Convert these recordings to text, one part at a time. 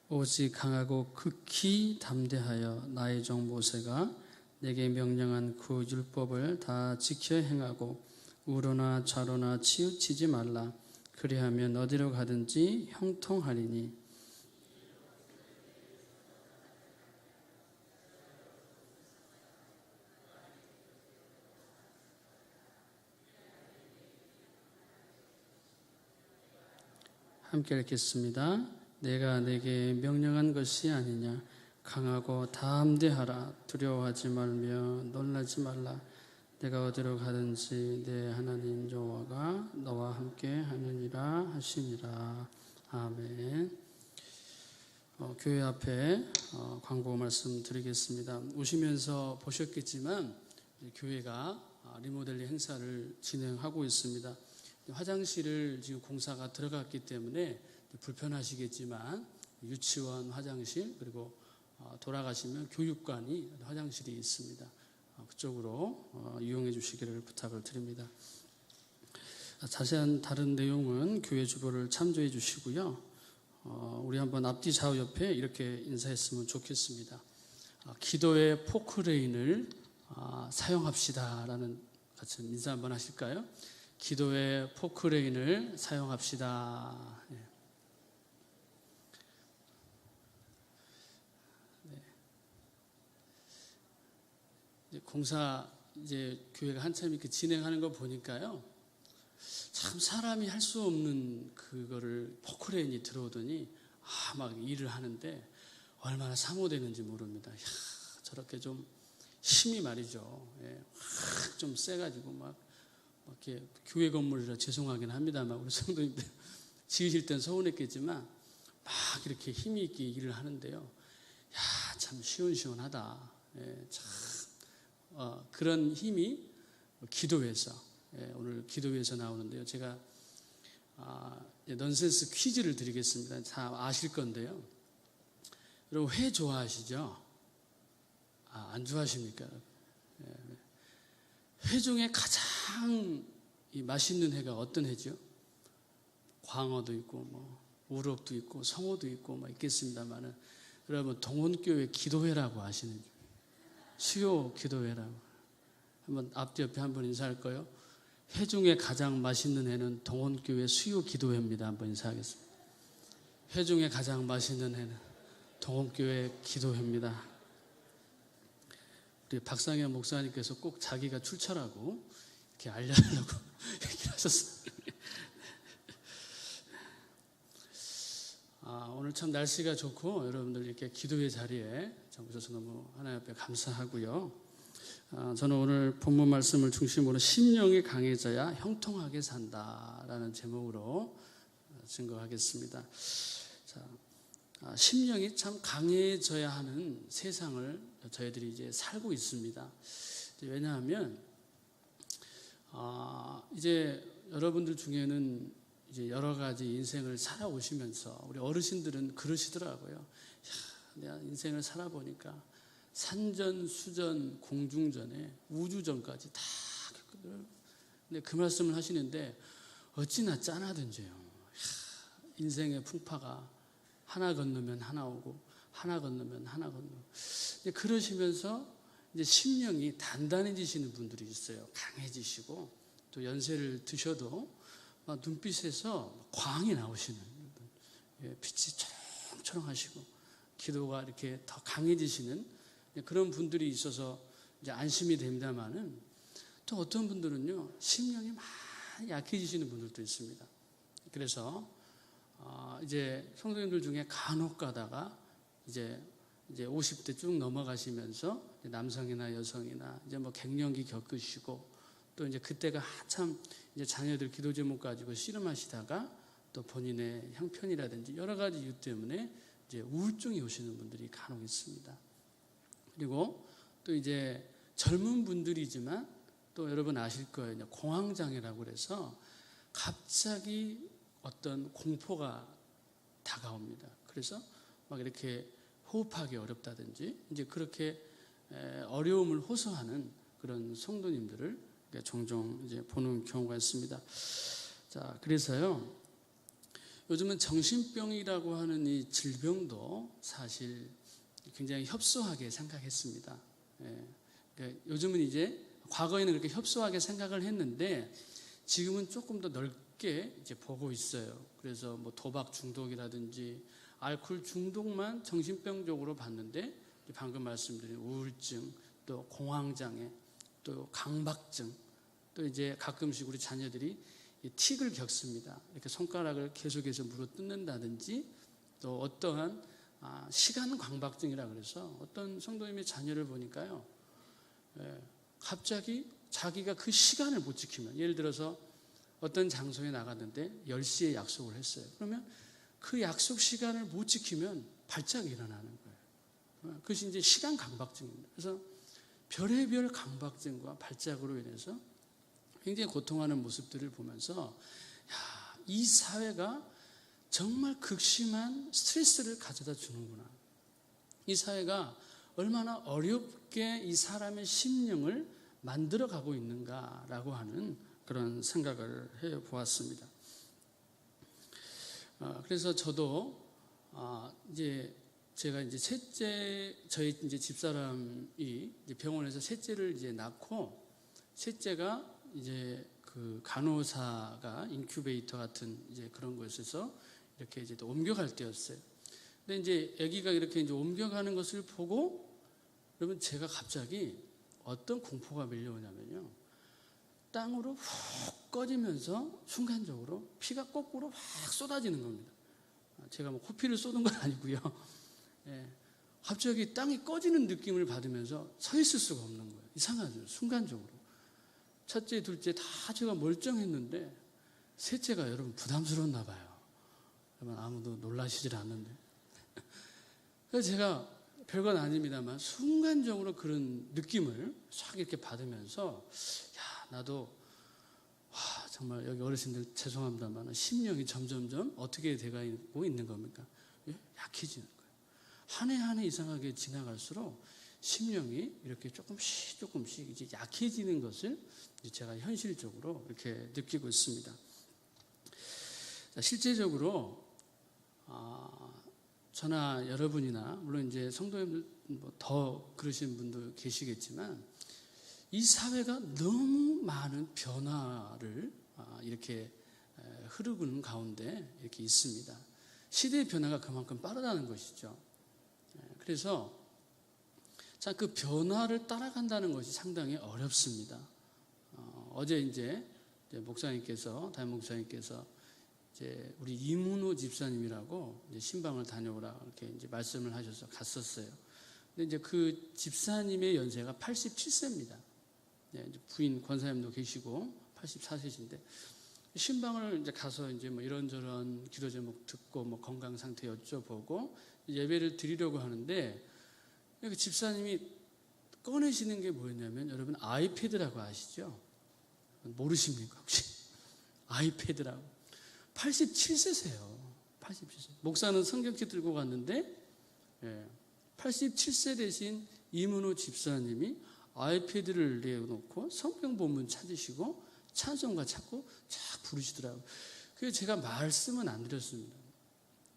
오직 강하고 극히 담대하여 나의 종 모세가 내게 명령한 그 율법을 다 지켜 행하고 우로나 좌로나 치우치지 말라. 그리하면 어디로 가든지 형통하리니. 함께 읽겠습니다. 내가 내게 명령한 것이 아니냐. 강하고 담대하라. 두려워하지 말며 놀라지 말라. 내가 어디로 가든지 내 하나님 여호와가 너와 함께 하느니라 하시니라. 아멘. 교회 앞에 광고 말씀 드리겠습니다. 오시면서 보셨겠지만 교회가 리모델링 행사를 진행하고 있습니다. 화장실을 지금 공사가 들어갔기 때문에 불편하시겠지만 유치원 화장실 그리고 돌아가시면 교육관이 화장실이 있습니다. 그쪽으로 이용해 주시기를 부탁을 드립니다. 자세한 다른 내용은 교회 주보를 참조해 주시고요. 우리 한번 앞뒤 좌우 옆에 이렇게 인사했으면 좋겠습니다. 기도의 포크레인을 사용합시다라는 같이 인사 한번 하실까요? 기도의 포크레인을 사용합시다. 네. 공사 이제 교회가 한참 이렇게 진행하는 거 보니까요, 참 사람이 할 수 없는 그거를 포크레인이 들어오더니 막 일을 하는데 얼마나 사모되는지 모릅니다. 저렇게 좀 힘이 말이죠. 확 좀 세가지고 막 이렇게 교회 건물이라 죄송하긴 합니다만 우리 성도님들 지으실 땐 서운했겠지만 막 이렇게 힘이 있게 일을 하는데요. 참 시원시원하다. 참 그런 힘이 기도회에서 오늘 기도회에서 나오는데요. 제가 넌센스 퀴즈를 드리겠습니다. 다 아실 건데요. 여러분 회 좋아하시죠? 안 좋아하십니까? 회 중에 가장 맛있는 회가 어떤 회죠? 광어도 있고 우럭도 있고 성어도 있고 있겠습니다만은 여러분 동원교회 기도회라고 아시는 수요 기도회라고 한번 앞뒤 옆에 한번 인사할 거예요. 회 중에 가장 맛있는 회는 동원교회 수요 기도회입니다. 한번 인사하겠습니다. 회 중에 가장 맛있는 회는 동원교회 기도회입니다. 우리 박상현 목사님께서 꼭 자기가 출처라고 이렇게 알려주려고 얘기를 하셨어요. 오늘 참 날씨가 좋고 여러분들 이렇게 기도의 자리에 오셔서 너무 하나님 앞에 감사하고요. 저는 오늘 본문 말씀을 중심으로 심령이 강해져야 형통하게 산다라는 제목으로 증거하겠습니다. 심령이 참 강해져야 하는 세상을 저희들이 이제 살고 있습니다. 왜냐하면 이제 여러분들 중에는 이제 여러 가지 인생을 살아오시면서 우리 어르신들은 그러시더라고요. 내가 인생을 살아보니까 산전, 수전, 공중전에 우주전까지 다 겪거든요. 근데 그 말씀을 하시는데 어찌나 짠하든지요. 인생의 풍파가 하나 건너면 하나 오고 하나 건너면 하나 건너고 그러시면서 이제 심령이 단단해지시는 분들이 있어요. 강해지시고 또 연세를 드셔도 막 눈빛에서 광이 나오시는 분, 빛이 초롱초롱하시고 기도가 이렇게 더 강해지시는 그런 분들이 있어서 이제 안심이 됩니다만은 또 어떤 분들은요 심령이 많이 약해지시는 분들도 있습니다. 그래서 이제 성도님들 중에 간혹 가다가 이제 50대 쭉 넘어가시면서 남성이나 여성이나 이제 갱년기 겪으시고 또 이제 그때가 한참 이제 자녀들 기도 제목 가지고 씨름하시다가 또 본인의 형편이라든지 여러 가지 이유 때문에 이제 우울증이 오시는 분들이 간혹 있습니다. 그리고 또 이제 젊은 분들이지만 또 여러분 아실 거예요. 공황장애라고 그래서 갑자기 어떤 공포가 다가옵니다. 그래서 막 이렇게 호흡하기 어렵다든지 이제 그렇게 어려움을 호소하는 그런 성도님들을 종종 이제 보는 경우가 있습니다. 자, 그래서요 요즘은 정신병이라고 하는 이 질병도 사실 굉장히 협소하게 생각했습니다. 그러니까 요즘은 이제 과거에는 그렇게 협소하게 생각을 했는데 지금은 조금 더 넓게 이제 보고 있어요. 그래서 뭐 도박 중독이라든지 알코올 중독만 정신병적으로 봤는데 방금 말씀드린 우울증, 또 공황장애, 또 강박증, 또 이제 가끔씩 우리 자녀들이 틱을 겪습니다. 이렇게 손가락을 계속해서 물어뜯는다든지 또 어떠한 시간 강박증이라 그래서 어떤 성도님의 자녀를 보니까요, 갑자기 자기가 그 시간을 못 지키면, 예를 들어서 어떤 장소에 나갔는데 10시에 약속을 했어요. 그러면 그 약속 시간을 못 지키면 발작이 일어나는 거예요. 그것이 이제 시간 강박증입니다. 그래서 별의별 강박증과 발작으로 인해서 굉장히 고통하는 모습들을 보면서 이 사회가 정말 극심한 스트레스를 가져다 주는구나. 이 사회가 얼마나 어렵게 이 사람의 심령을 만들어가고 있는가라고 하는 그런 생각을 해보았습니다. 그래서 저도 이제 제가 이제 저희 이제 집사람이 이제 병원에서 셋째를 이제 낳고, 셋째가 이제 그 간호사가 인큐베이터 같은 이제 그런 곳에서 이렇게 이제 또 옮겨갈 때였어요. 근데 이제 아기가 이렇게 이제 옮겨가는 것을 보고, 여러분 제가 갑자기 어떤 공포가 밀려오냐면요, 땅으로 훅 꺼지면서 순간적으로 피가 거꾸로 확 쏟아지는 겁니다. 제가 뭐 코피를 쏟은 건 아니고요. 갑자기 땅이 꺼지는 느낌을 받으면서 서 있을 수가 없는 거예요. 이상하죠. 순간적으로. 첫째, 둘째 다 제가 멀쩡했는데 셋째가 여러분 부담스러웠나 봐요. 여러분 아무도 놀라시질 않는데. 그래서 제가 별건 아닙니다만 순간적으로 그런 느낌을 싹 이렇게 받으면서 나도 정말 여기 어르신들 죄송합니다만 심령이 점점점 어떻게 돼가고 있는 겁니까? 약해지는 거예요. 한 해 한 해 이상하게 지나갈수록 심령이 이렇게 조금씩 이제 약해지는 것을 제가 현실적으로 이렇게 느끼고 있습니다. 실제적으로 저나 여러분이나 물론 이제 성도님들 더 그러신 분도 계시겠지만 이 사회가 너무 많은 변화를 이렇게 흐르는 가운데 이렇게 있습니다. 시대의 변화가 그만큼 빠르다는 것이죠. 그래서 그 변화를 따라간다는 것이 상당히 어렵습니다. 어제 이제 목사님께서, 담임 목사님께서 이제 우리 이문호 집사님이라고 이제 신방을 다녀오라 이렇게 이제 말씀을 하셔서 갔었어요. 근데 이제 그 집사님의 연세가 87세입니다. 부인 권사님도 계시고 84세신데 신방을 이제 가서 이제 뭐 이런저런 기도 제목 듣고 뭐 건강 상태 여쭤보고 예배를 드리려고 하는데 그 집사님이 꺼내시는 게 뭐였냐면, 여러분 아이패드라고 아시죠? 모르십니까 혹시? 아이패드라고. 87세세요. 87세. 목사는 성경책 들고 갔는데 87세 되신 이문호 집사님이 아이패드를 내놓고 성경 본문 찾으시고 찬송가 찾고 쫙 부르시더라고요. 그래서 제가 말씀은 안 드렸습니다.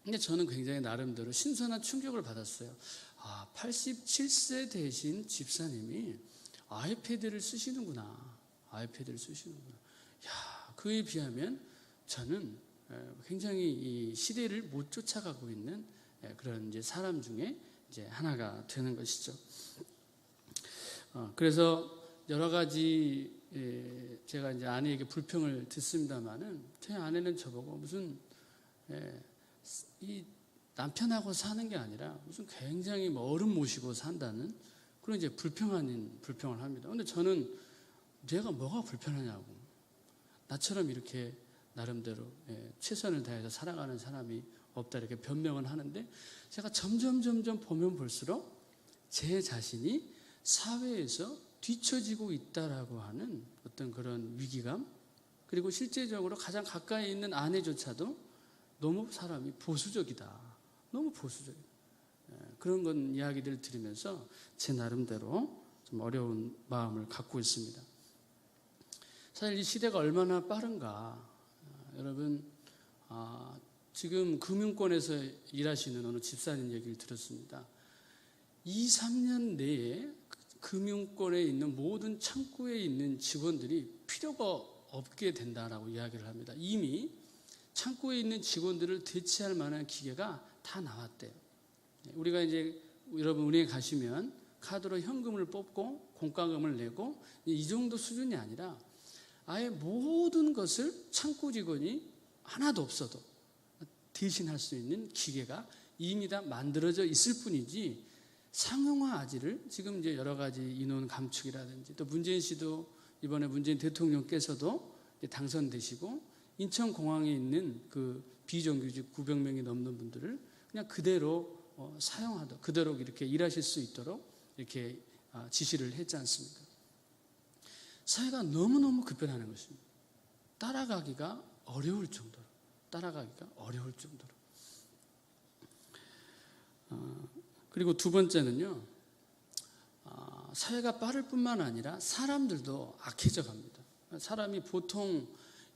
근데 저는 굉장히 나름대로 신선한 충격을 받았어요. 87세 되신 집사님이 아이패드를 쓰시는구나. 아이패드를 쓰시는구나. 그에 비하면 저는 굉장히 이 시대를 못 쫓아가고 있는 그런 이제 사람 중에 이제 하나가 되는 것이죠. 그래서 여러 가지 제가 이제 아내에게 불평을 듣습니다만은 제 아내는 저보고 무슨 이 남편하고 사는 게 아니라 무슨 굉장히 뭐 어른 모시고 산다는 그런 이제 불평 아닌 불평을 합니다. 근데 저는 내가 뭐가 불편하냐고, 나처럼 이렇게 나름대로 최선을 다해서 살아가는 사람이 없다 이렇게 변명을 하는데, 제가 점점 보면 볼수록 제 자신이 사회에서 뒤처지고 있다라고 하는 어떤 그런 위기감, 그리고 실제적으로 가장 가까이 있는 아내조차도 너무 사람이 보수적이다. 너무 보수적이다. 그런 건 이야기들을 들으면서 제 나름대로 좀 어려운 마음을 갖고 있습니다. 사실 이 시대가 얼마나 빠른가. 여러분 지금 금융권에서 일하시는 어느 집사님 얘기를 들었습니다. 2, 3년 내에 금융권에 있는 모든 창구에 있는 직원들이 필요가 없게 된다라고 이야기를 합니다. 이미 창구에 있는 직원들을 대체할 만한 기계가 다 나왔대요. 우리가 이제 여러분 은행에 가시면 카드로 현금을 뽑고 공과금을 내고 이 정도 수준이 아니라 아예 모든 것을 창구 직원이 하나도 없어도 대신할 수 있는 기계가 이미 다 만들어져 있을 뿐이지 상용화하지를 지금 이제 여러 가지 인원 감축이라든지 또 문재인 씨도 이번에 문재인 대통령께서도 당선되시고 인천공항에 있는 그 비정규직 900명이 넘는 분들을 그냥 그대로 사용하도록 그대로 이렇게 일하실 수 있도록 이렇게 지시를 했지 않습니까? 사회가 너무너무 급변하는 것입니다. 따라가기가 어려울 정도로. 그리고 두 번째는요, 사회가 빠를 뿐만 아니라 사람들도 악해져 갑니다. 사람이 보통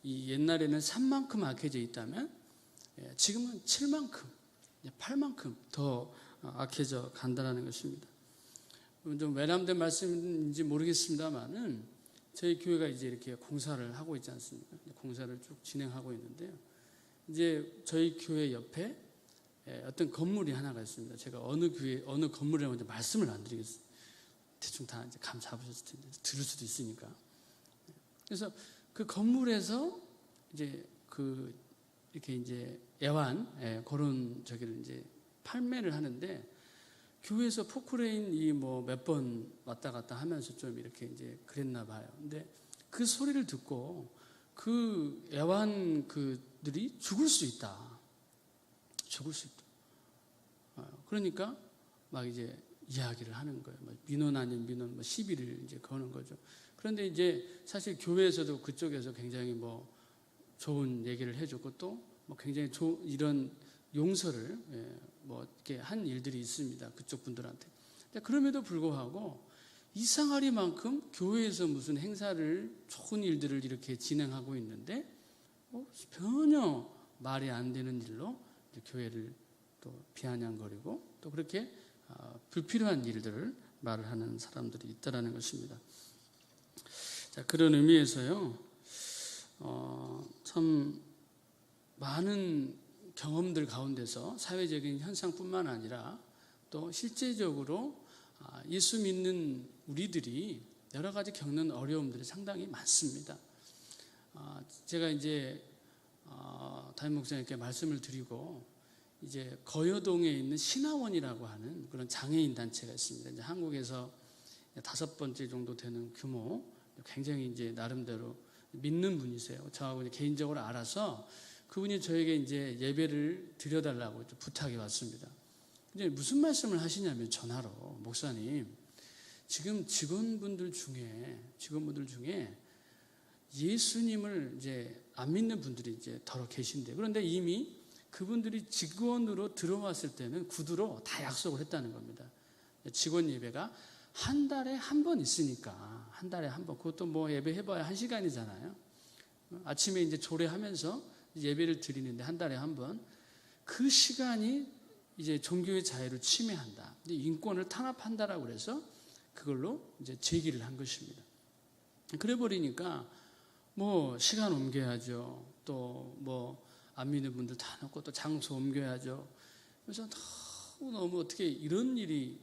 이 옛날에는 3만큼 악해져 있다면 지금은 7만큼, 8만큼 더 악해져 간다는 것입니다. 좀 외람된 말씀인지 모르겠습니다만은 저희 교회가 이제 이렇게 공사를 하고 있지 않습니까? 공사를 쭉 진행하고 있는데요. 이제 저희 교회 옆에 어떤 건물이 하나가 있습니다. 제가 어느 건물이라고 이제 말씀을 안 드리겠습니다. 대충 다 이제 감 잡으셨을 텐데 들을 수도 있으니까. 그래서 그 건물에서 이제 이렇게 이제 그런 저기를 이제 판매를 하는데 교회에서 포크레인이 뭐 몇 번 왔다 갔다 하면서 좀 이렇게 이제 그랬나 봐요. 근데 그 소리를 듣고 그 그들이 죽을 수 있다. 그러니까 막 이제 이야기를 하는 거예요. 민원 아닌 민원, 시비를 이제 거는 거죠. 그런데 이제 사실 교회에서도 그쪽에서 굉장히 뭐 좋은 얘기를 해줬고 또 뭐 굉장히 이런 용서를 뭐 이렇게 한 일들이 있습니다. 그쪽 분들한테. 그럼에도 불구하고 이상하리만큼 교회에서 무슨 행사를 좋은 일들을 이렇게 진행하고 있는데 전혀 말이 안 되는 일로 교회를 또 비아냥거리고 또 그렇게 불필요한 일들을 말을 하는 사람들이 있다라는 것입니다. 자, 그런 의미에서요, 참 많은 경험들 가운데서 사회적인 현상뿐만 아니라 또 실제적으로 예수 믿는 우리들이 여러 가지 겪는 어려움들이 상당히 많습니다. 제가 이제 담임 목사님께 말씀을 드리고 이제 거여동에 있는 신화원이라고 하는 그런 장애인 단체가 있습니다. 이제 한국에서 5번째 정도 되는 규모, 굉장히 이제 나름대로 믿는 분이세요. 저하고 이제 개인적으로 알아서 그분이 저에게 이제 예배를 드려달라고 부탁이 왔습니다. 근데 무슨 말씀을 하시냐면 전화로 목사님, 지금 직원분들 중에 예수님을 이제 안 믿는 분들이 이제 더러 계신데 그런데 이미 그분들이 직원으로 들어왔을 때는 구두로 다 약속을 했다는 겁니다. 직원 예배가 한 달에 한 번 있으니까 한 달에 한 번 그것도 뭐 예배 해봐야 1시간이잖아요. 아침에 이제 조례하면서 예배를 드리는데 한 달에 한 번 그 시간이 이제 종교의 자유를 침해한다. 인권을 탄압한다라고 그래서 그걸로 이제 제기를 한 것입니다. 그래 버리니까 뭐 시간 옮겨야죠. 또 뭐 안 믿는 분들 다 놓고 또 장소 옮겨야죠. 그래서 너무 어떻게 이런 일이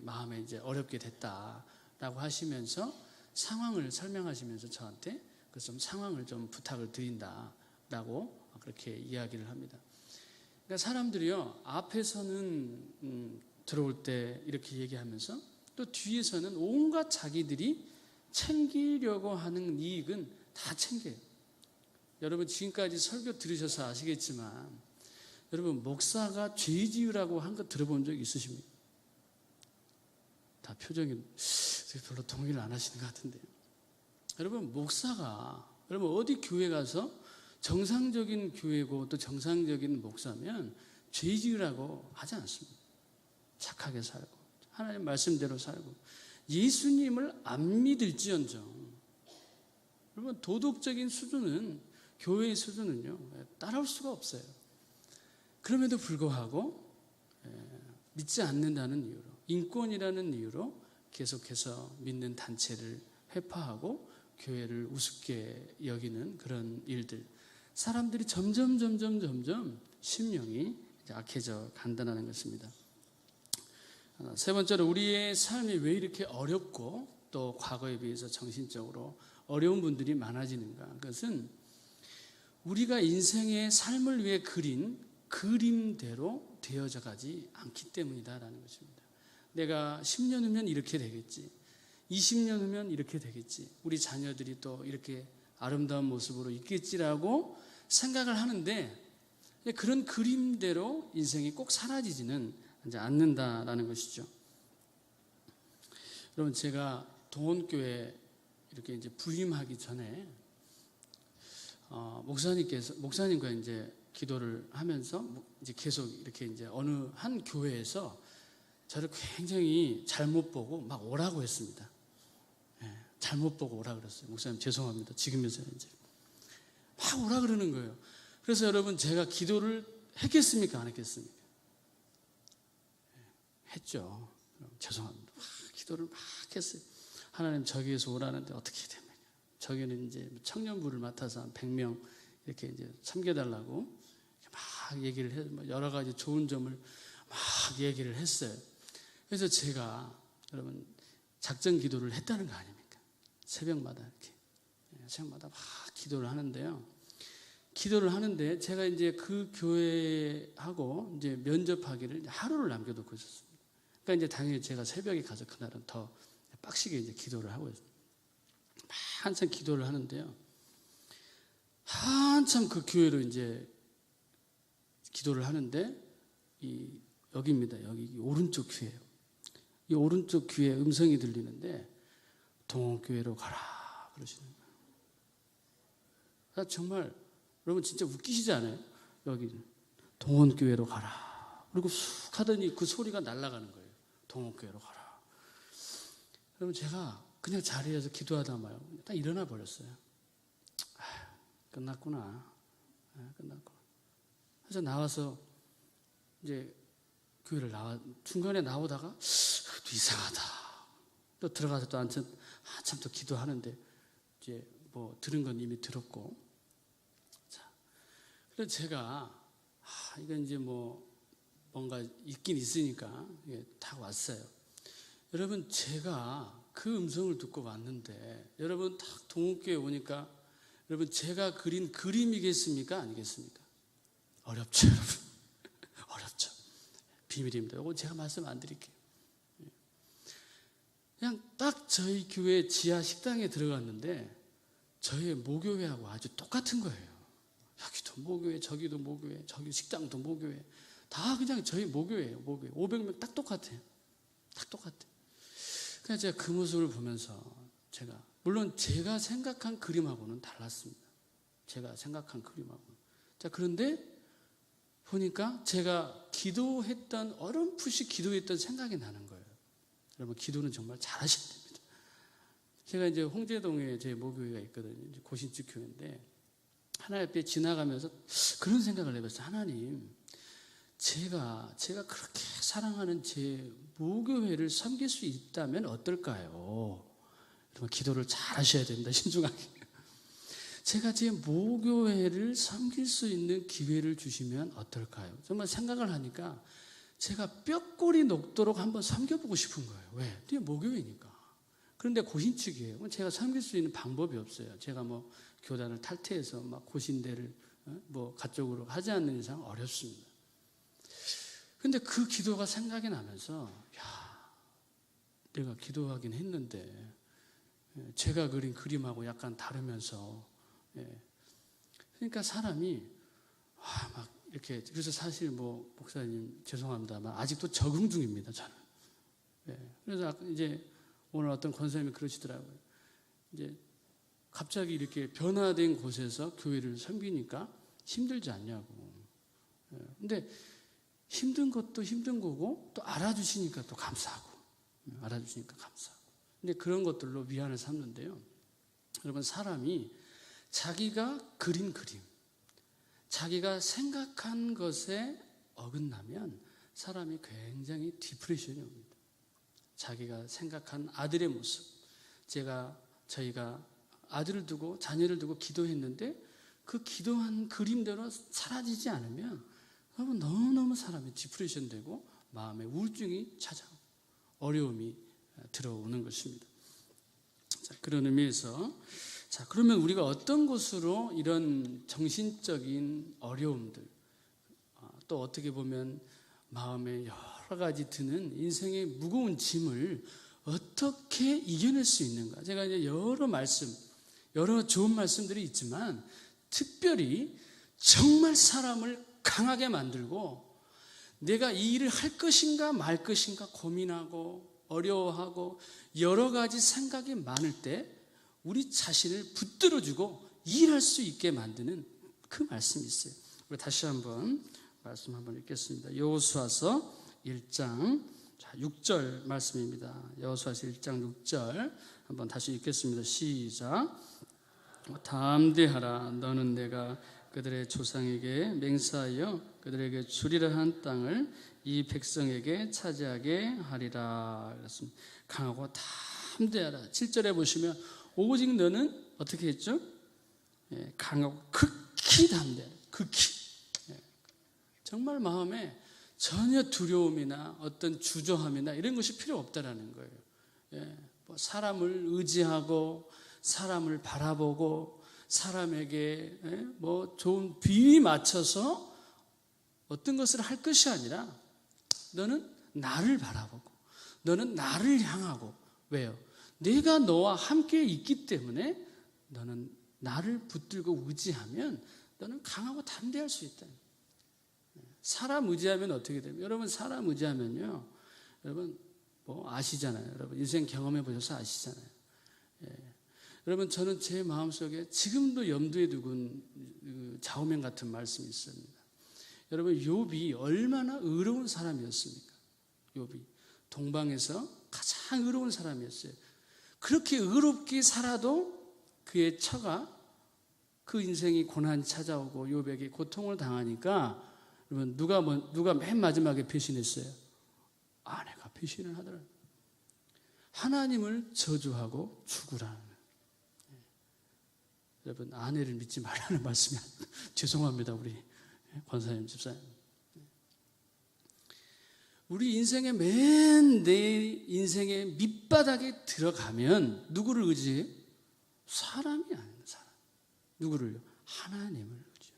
마음에 이제 어렵게 됐다라고 하시면서 상황을 설명하시면서 저한테 그래서 상황을 좀 부탁을 드린다라고 그렇게 이야기를 합니다. 그러니까 사람들이요 앞에서는 들어올 때 이렇게 얘기하면서 또 뒤에서는 온갖 자기들이 챙기려고 하는 이익은 다 챙겨요. 여러분 지금까지 설교 들으셔서 아시겠지만 여러분 목사가 죄지으라고 한 거 들어본 적 있으십니까? 다 표정이 별로 동의를 안 하시는 것 같은데요. 여러분 목사가 여러분 어디 교회 가서 정상적인 교회고 또 정상적인 목사면 죄지으라고 하지 않습니다. 착하게 살고 하나님 말씀대로 살고 예수님을 안 믿을지언정 여러분 도덕적인 수준은 교회의 수준은요 따라올 수가 없어요. 그럼에도 불구하고 믿지 않는다는 이유로, 인권이라는 이유로 계속해서 믿는 단체를 회파하고 교회를 우습게 여기는 그런 일들, 사람들이 점점 심령이 악해져 간다는 것입니다. 세 번째로, 우리의 삶이 왜 이렇게 어렵고 또 과거에 비해서 정신적으로 어려운 분들이 많아지는가? 그것은 우리가 인생의 삶을 위해 그린 그림대로 되어져 가지 않기 때문이다라는 것입니다. 내가 10년 후면 이렇게 되겠지, 20년 후면 이렇게 되겠지, 우리 자녀들이 또 이렇게 아름다운 모습으로 있겠지라고 생각을 하는데, 그런 그림대로 인생이 꼭 사라지지는 않는다라는 것이죠. 여러분, 제가 동원교회 이렇게 이제 부임하기 전에 목사님과 이제 기도를 하면서 이제 계속 이렇게 이제 어느 한 교회에서 저를 굉장히 잘못 보고 막 오라고 했습니다. 잘못 보고 오라 그랬어요. 목사님 죄송합니다. 지금면서 이제 막 오라 그러는 거예요. 그래서 여러분, 제가 기도를 했겠습니까? 안 했겠습니까? 했죠. 죄송합니다. 기도를 막 했어요. 하나님, 저기에서 오라는데 어떻게 됩니까? 저기는 이제 청년부를 맡아서 한 100명 이렇게 이제 섬겨달라고 막 얘기를 해서 여러 가지 좋은 점을 막 얘기를 했어요. 그래서 제가 여러분 작전 기도를 했다는 거 아닙니까? 새벽마다 이렇게 새벽마다 막 기도를 하는데요. 기도를 하는데 제가 이제 그 교회하고 이제 면접하기를 하루를 남겨놓고 있었습니다. 그러니까 이제 당연히 제가 새벽에 가서 그날은 더 빡시게 이제 기도를 하고 있어요. 한참 기도를 하는데요. 한참 그 교회로 이제 기도를 하는데 여기입니다. 여기 오른쪽 귀에요. 이 오른쪽 귀에 음성이 들리는데 동원교회로 가라 그러시는 거예요. 정말 여러분 진짜 웃기시지 않아요? 여기 동원교회로 가라. 그리고 쑥 하더니 그 소리가 날아가는 거예요. 동원교회로 가라. 그러면 제가 그냥 자리에서 기도하다 마요. 딱 일어나 버렸어요. 끝났구나. 끝났구나. 그래서 나와서 이제 교회를 중간에 나오다가 또 이상하다. 또 들어가서 또 한참 또 기도하는데 이제 뭐 들은 건 이미 들었고. 자, 그래서 제가 이건 이제 뭐 뭔가 있긴 있으니까 다 왔어요. 여러분, 제가 그 음성을 듣고 왔는데 여러분 딱 동원교회 오니까 여러분 제가 그린 그림이겠습니까? 아니겠습니까? 어렵죠, 여러분. 어렵죠. 비밀입니다. 이거 제가 말씀 안 드릴게요. 그냥 딱 저희 교회 지하 식당에 들어갔는데 저희 모교회하고 아주 똑같은 거예요. 여기도 모교회, 저기도 모교회, 저기 식당도 모교회. 다 그냥 저희 모교회예요. 모교회. 500명 딱 똑같아요. 딱 똑같아요. 그래서 제가 그 모습을 보면서 물론 제가 생각한 그림하고는 달랐습니다. 제가 생각한 그림하고는. 자, 그런데 보니까 제가 어렴풋이 기도했던 생각이 나는 거예요. 여러분, 기도는 정말 잘하셔야 됩니다. 제가 이제 홍제동에 제 모교회가 있거든요. 이제 고신축 교회인데 하나님 앞에 지나가면서 그런 생각을 해봤어요. 하나님, 제가 그렇게 사랑하는 제 모교회를 섬길 수 있다면 어떨까요? 여러분, 기도를 잘 하셔야 됩니다. 신중하게. 제가 제 모교회를 섬길 수 있는 기회를 주시면 어떨까요? 정말 생각을 하니까 제가 뼈골이 녹도록 한번 섬겨보고 싶은 거예요. 왜? 이게 모교회니까. 그런데 고신축이에요. 제가 섬길 수 있는 방법이 없어요. 제가 뭐 교단을 탈퇴해서 막 고신대를 뭐 가쪽으로 하지 않는 이상 어렵습니다. 근데 그 기도가 생각이 나면서 내가 기도하긴 했는데 제가 그린 그림하고 약간 다르면서 그러니까 사람이 막 이렇게, 그래서 사실 뭐 목사님 죄송합니다만 아직도 적응 중입니다, 저는. 그래서 이제 오늘 어떤 권사님이 그러시더라고요. 이제 갑자기 이렇게 변화된 곳에서 교회를 섬기니까 힘들지 않냐고. 근데 힘든 것도 힘든 거고 또 알아주시니까 또 감사하고. 알아주시니까 감사하고. 근데 그런 것들로 위안을 삼는데요. 여러분, 사람이 자기가 그린 그림, 자기가 생각한 것에 어긋나면 사람이 굉장히 디프레션이 옵니다. 자기가 생각한 아들의 모습, 저희가 아들을 두고 자녀를 두고 기도했는데 그 기도한 그림대로 사라지지 않으면 여러분 너무너무 사람이 디프레션 되고 마음에 우울증이 찾아오고 어려움이 들어오는 것입니다. 자, 그런 의미에서 그러면 우리가 어떤 것으로 이런 정신적인 어려움들 또 어떻게 보면 마음에 여러 가지 드는 인생의 무거운 짐을 어떻게 이겨낼 수 있는가? 제가 이제 여러 좋은 말씀들이 있지만 특별히 정말 사람을 강하게 만들고 내가 이 일을 할 것인가 말 것인가 고민하고 어려워하고 여러 가지 생각이 많을 때 우리 자신을 붙들어주고 일할 수 있게 만드는 그 말씀이 있어요. 우리 다시 한번 말씀 한번 읽겠습니다. 여호수아서 1장 6절 말씀입니다. 여호수아서 1장 6절 한번 다시 읽겠습니다. 시작. 담대하라. 너는 내가 그들의 조상에게 맹세하여 그들에게 주리라 한 땅을 이 백성에게 차지하게 하리라. 그렇습니다. 강하고 담대하라. 7절에 보시면 오직 너는 어떻게 했죠? 강하고 극히 담대하라. 극히. 정말 마음에 전혀 두려움이나 어떤 주저함이나 이런 것이 필요 없다라는 거예요. 사람을 의지하고 사람을 바라보고 사람에게 좋은 비위 맞춰서 어떤 것을 할 것이 아니라 너는 나를 바라보고 너는 나를 향하고 왜요? 내가 너와 함께 있기 때문에 너는 나를 붙들고 의지하면 너는 강하고 담대할 수 있다. 사람 의지하면 어떻게 됩니까? 여러분 사람 의지하면요. 여러분 아시잖아요. 여러분 인생 경험해 보셔서 아시잖아요. 여러분 저는 제 마음속에 지금도 염두에 두고 좌우명 같은 말씀이 있습니다. 여러분 욥이 얼마나 의로운 사람이었습니까? 욥이 동방에서 가장 의로운 사람이었어요. 그렇게 의롭게 살아도 그의 처가 그 인생이 고난이 찾아오고 욥에게 고통을 당하니까 여러분 누가 맨 마지막에 배신했어요? 아내가 배신을 하더라고요. 하나님을 저주하고 죽으라는 거예요. 여러분 아내를 믿지 말라는 말씀이 죄송합니다 우리 권사님 집사님. 우리 인생의 내 인생의 밑바닥에 들어가면 누구를 의지해? 사람이 아닌 사람. 누구를요? 하나님을 의지해.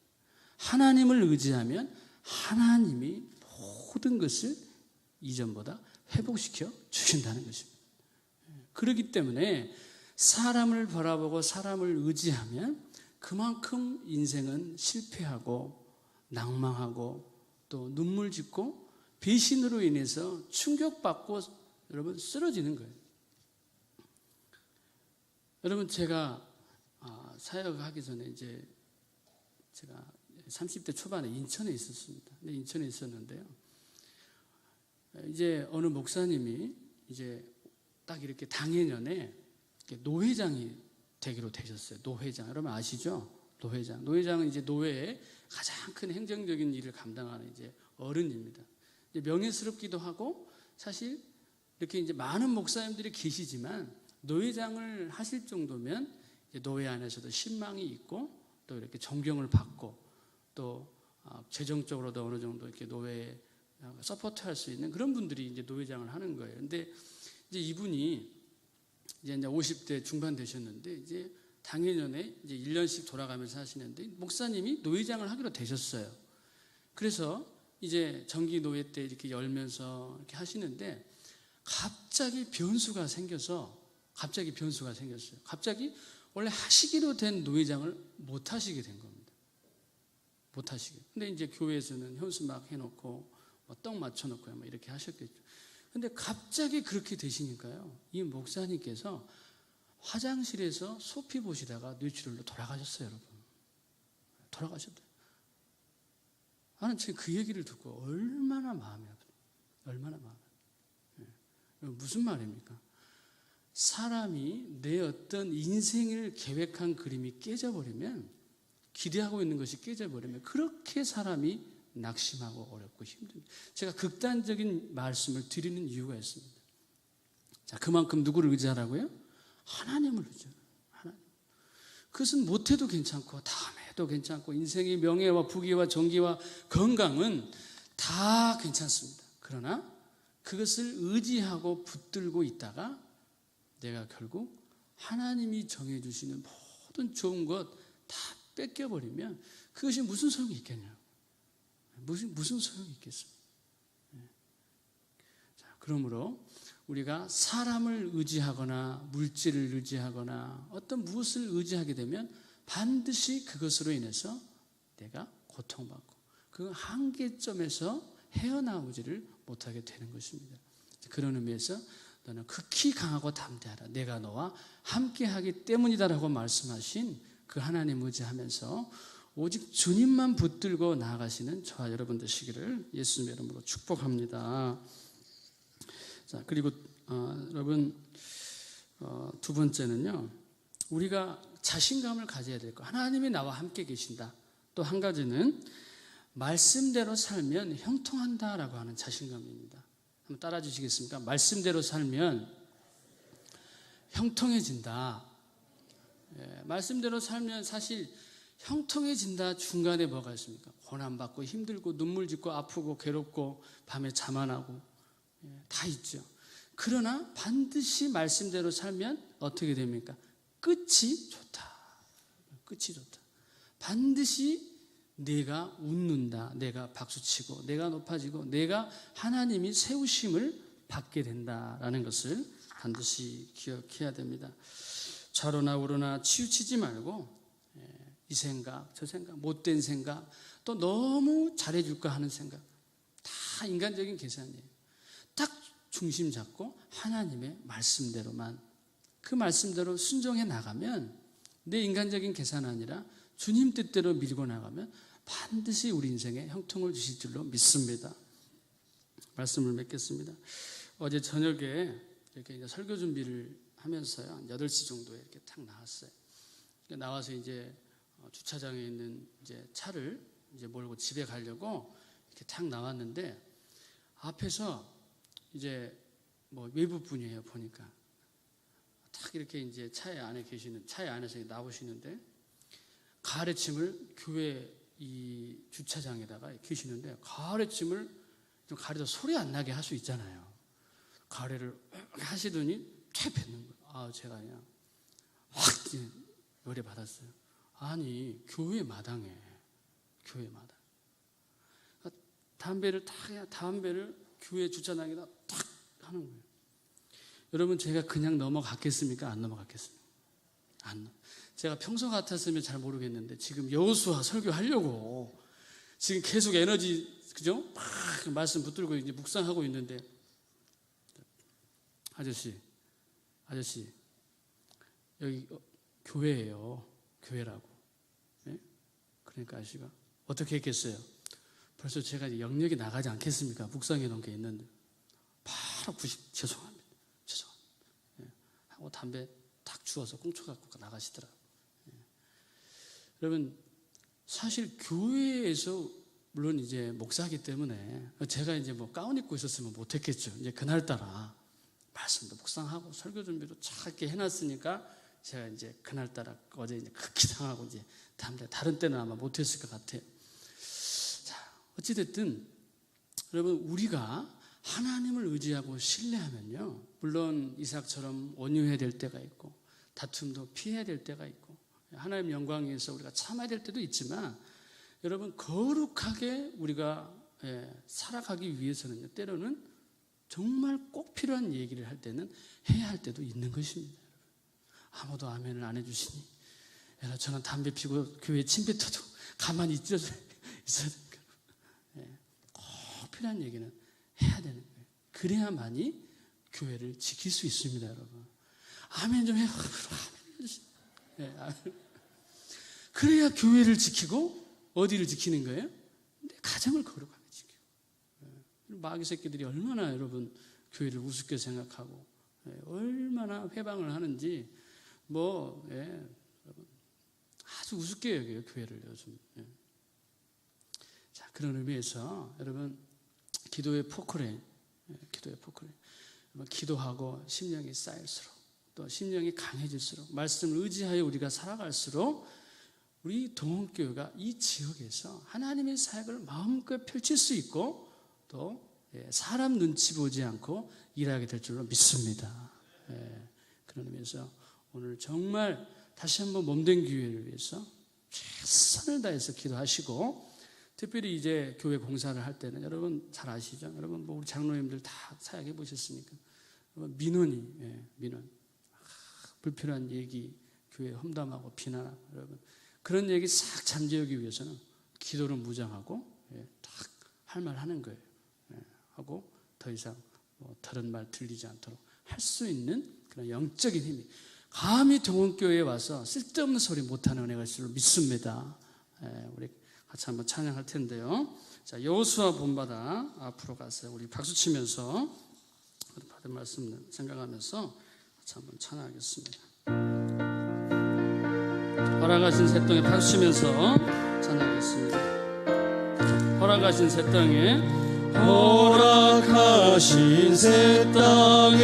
하나님을 의지하면 하나님이 모든 것을 이전보다 회복시켜 주신다는 것입니다. 그렇기 때문에 사람을 바라보고 사람을 의지하면 그만큼 인생은 실패하고 낭망하고 또 눈물 짓고 배신으로 인해서 충격받고 여러분 쓰러지는 거예요. 여러분 제가 사역하기 전에 이제 제가 30대 초반에 인천에 있었습니다. 근데 인천에 있었는데요. 이제 어느 목사님이 이제 딱 이렇게 당해년에 노회장이 되기로 되셨어요. 노회장. 여러분 아시죠? 노회장. 노회장은 이제 노회의 가장 큰 행정적인 일을 감당하는 이제 어른입니다. 이제 명예스럽기도 하고 사실 이렇게 이제 많은 목사님들이 계시지만 노회장을 하실 정도면 이제 노회 안에서도 신망이 있고 또 이렇게 존경을 받고 또 재정적으로도 어느 정도 이렇게 노회에 서포트할 수 있는 그런 분들이 이제 노회장을 하는 거예요. 근데 이제 이분이 이제 50대 중반 되셨는데 이제 당해년에 이제 1년씩 돌아가면서 하시는데 목사님이 노회장을 하기로 되셨어요. 그래서 이제 정기 노회 때 이렇게 열면서 이렇게 하시는데 갑자기 변수가 생겼어요. 갑자기 원래 하시기로 된 노회장을 못 하시게 된 겁니다. 못 하시게. 근데 이제 교회에서는 현수막 해놓고 떡 맞춰놓고 뭐 이렇게 하셨겠죠. 근데 갑자기 그렇게 되시니까요. 이 목사님께서 화장실에서 소피 보시다가 뇌출혈로 돌아가셨어요, 여러분. 돌아가셨대요. 나는 지금 그 얘기를 듣고 얼마나 마음이 아프다. 얼마나 마음이 아프다. 무슨 말입니까? 사람이 내 어떤 인생을 계획한 그림이 깨져버리면 기대하고 있는 것이 깨져버리면 그렇게 사람이 낙심하고 어렵고 힘듭니다. 제가 극단적인 말씀을 드리는 이유가 있습니다. 자, 그만큼 누구를 의지하라고요? 하나님을 의지하라고요. 하나님. 그것은 못해도 괜찮고 다음에 해도 괜찮고 인생의 명예와 부귀와 정기와 건강은 다 괜찮습니다. 그러나 그것을 의지하고 붙들고 있다가 내가 결국 하나님이 정해주시는 모든 좋은 것 다 뺏겨버리면 그것이 무슨 소용이 있겠냐고. 무슨 소용이 있겠습니까? 자, 그러므로 우리가 사람을 의지하거나 물질을 의지하거나 어떤 무엇을 의지하게 되면 반드시 그것으로 인해서 내가 고통받고 그 한계점에서 헤어나오지를 못하게 되는 것입니다. 그런 의미에서 너는 극히 강하고 담대하라. 내가 너와 함께하기 때문이다라고 말씀하신 그 하나님 의지하면서 오직 주님만 붙들고 나아가시는 저와 여러분 되시기를 예수님의 이름으로 축복합니다. 자, 그리고 여러분 두 번째는요, 우리가 자신감을 가져야 될 거. 하나님이 나와 함께 계신다. 또 한 가지는 말씀대로 살면 형통한다라고 하는 자신감입니다. 한번 따라 주시겠습니까? 말씀대로 살면 형통해진다. 예, 말씀대로 살면 사실 형통해진다 중간에 뭐가 있습니까? 고난받고 힘들고 눈물 짓고 아프고 괴롭고 밤에 잠 안 하고 다 있죠. 그러나 반드시 말씀대로 살면 어떻게 됩니까? 끝이 좋다. 끝이 좋다. 반드시 내가 웃는다. 내가 박수치고 내가 높아지고 내가 하나님이 세우심을 받게 된다라는 것을 반드시 기억해야 됩니다. 좌로나 우로나 치우치지 말고 이 생각, 저 생각, 못된 생각, 또 너무 잘해줄까 하는 생각, 다 인간적인 계산이에요. 딱 중심 잡고 하나님의 말씀대로만, 그 말씀대로 순종해 나가면 내 인간적인 계산 아니라 주님 뜻대로 밀고 나가면 반드시 우리 인생에 형통을 주실 줄로 믿습니다. 말씀을 맺겠습니다. 어제 저녁에 이렇게 이제 설교 준비를 하면서요, 한 8시 정도에 이렇게 탁 나왔어요. 나와서 이제 주차장에 있는 이제 차를 이제 몰고 집에 가려고 이렇게 탁 나왔는데 앞에서 이제 뭐 외부 분이에요. 보니까 탁 이렇게 이제 차에 안에서 나오시는데 가래침을 교회 이 주차장에다가 계시는데 가래침을 좀 가려서 소리 안 나게 할 수 있잖아요. 가래를 하시더니 퇴 뱉는 거예요. 아, 제가 그냥 확 열에 받았어요. 아니, 교회 마당 담배를 교회 주차장에다 탁 하는 거예요. 여러분, 제가 그냥 넘어갔겠습니까? 안 넘어갔겠습니까? 제가 평소 같았으면 잘 모르겠는데 지금 여호수아 설교하려고 지금 계속 에너지, 그죠? 막 말씀 붙들고 이제 묵상하고 있는데 아저씨 여기 교회예요. 교회라고. 네? 그러니까 아저씨가 어떻게 했겠어요? 벌써 제가 이제 영역이 나가지 않겠습니까? 묵상해 놓은 게 있는데 바로 죄송합니다. 네. 하고 담배 탁 주워서 꽁쳐갖고 나가시더라고요. 네. 여러분, 사실 교회에서 물론 이제 목사이기 때문에 제가 이제 뭐 가운 입고 있었으면 못했겠죠. 이제 그날따라 말씀도 묵상하고 설교 준비도 착하게 해놨으니까 제가 이제 그날따라 어제 이제 극히 상하고 이제 다른 때는 아마 못했을 것 같아요. 자, 어찌됐든 여러분, 우리가 하나님을 의지하고 신뢰하면요, 물론 이삭처럼 온유해야 될 때가 있고 다툼도 피해야 될 때가 있고 하나님 영광 위해서 우리가 참아야 될 때도 있지만 여러분, 거룩하게 우리가 살아가기 위해서는요, 때로는 정말 꼭 필요한 얘기를 할 때는 해야 할 때도 있는 것입니다. 아무도 아멘을 안 해주시니 저는 담배 피고 교회에 침 뱉어도 가만히 있어야 되니까 꼭 필요한 얘기는 해야 되는 거예요. 그래야만이 교회를 지킬 수 있습니다. 여러분, 아멘 좀 해요. 그래야 교회를 지키고 어디를 지키는 거예요? 내 가정을 거룩하게 지키고. 마귀 새끼들이 얼마나 여러분 교회를 우습게 생각하고 얼마나 회방을 하는지 아주 우습게 여겨요, 교회를 요즘. 자, 그런 의미에서 여러분 기도의 포크레인, 기도하고 심령이 쌓일수록 또 심령이 강해질수록 말씀을 의지하여 우리가 살아갈수록 우리 동원교회가 이 지역에서 하나님의 사역을 마음껏 펼칠 수 있고 또 사람 눈치 보지 않고 일하게 될 줄로 믿습니다. 그런 의미에서 오늘 정말 다시 한번 몸된 교회를 위해서 최선을 다해서 기도하시고, 특별히 이제 교회 공사를 할 때는 여러분 잘 아시죠? 여러분 우리 장로님들 다 사역해 보셨으니까 민원 불필요한 얘기 교회 험담하고 비난하고 여러분 그런 얘기 싹 잠재우기 위해서는 기도를 무장하고 딱 할 말 하는 거예요. 하고 더 이상 다른 말 들리지 않도록 할 수 있는 그런 영적인 힘이 감히 동원교회에 와서 쓸데없는 소리 못하는 은혜가 있을 줄 믿습니다. 우리 같이 한번 찬양할 텐데요. 자, 여호수아 본받아 앞으로 가서 우리 박수 치면서 받은 말씀 생각하면서 같이 한번 찬양하겠습니다. 허락하신 새 땅에 박수 치면서 찬양하겠습니다. 허락하신 새 땅에, 허락하신 새 땅에